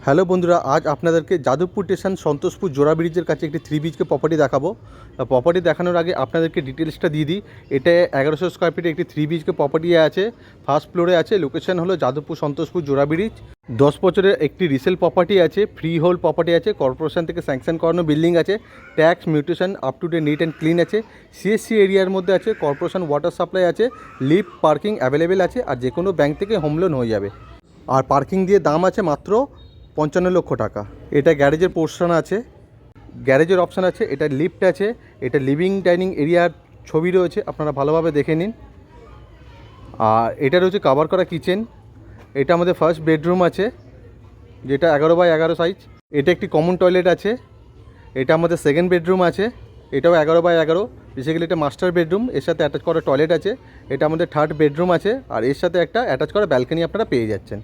Hello বন্ধুরা, আজ আপনাদেরকে যাদবপুর স্টেশন সন্তোষপুর জোড়া ব্রিজের কাছে একটি 3 BHK প্রপার্টি দেখাবো। প্রপার্টি দেখানোর আগে আপনাদেরকে ডিটেলসটা দিয়ে দিই। এটা 1100 স্কোয়ার ফিটে একটি 3 BHK প্রপার্টি আছে, ফার্স্ট ফ্লোরে আছে। লোকেশন হলো যাদবপুর সন্তোষপুর জোড়া ব্রিজ। 10 বছরের একটি রিসেল প্রপার্টি আছে, ফ্রি হোল্ড প্রপার্টি আছে, কর্পোরেশন থেকে স্যাংশন করানো বিল্ডিং আছে, tax mutation up to date neat and clean আছে, সিএসসি এরিয়ার মধ্যে আছে, কর্পোরেশন ওয়াটার সাপ্লাই আছে, লিফট পার্কিং অ্যাভেলেবেল আছে, আর যে কোনো ব্যাংক থেকে হোম লোন হয়ে যাবে। আর পার্কিং দিয়ে দাম আছে মাত্র 55 লক্ষ টাকা। এটা গ্যারেজের পোর্শন আছে, গ্যারেজের অপশান আছে, এটা লিফট আছে, এটা লিভিং ডাইনিং এরিয়ার ছবি রয়েছে, আপনারা ভালোভাবে দেখে নিন। আর এটা রয়েছে কভার করা কিচেন। এটা আমাদের ফার্স্ট বেডরুম আছে, যেটা 11x11 সাইজ। এটা একটি কমন টয়লেট আছে। এটা আমাদের সেকেন্ড বেডরুম আছে, এটাও 11x11। বেসিক্যালি এটা মাস্টার বেডরুম, এর সাথে অ্যাটাচ করা টয়লেট আছে। এটা আমাদের থার্ড বেডরুম আছে, আর এর সাথে একটা অ্যাটাচ করা ব্যালকনি আপনারা পেয়ে যাচ্ছেন।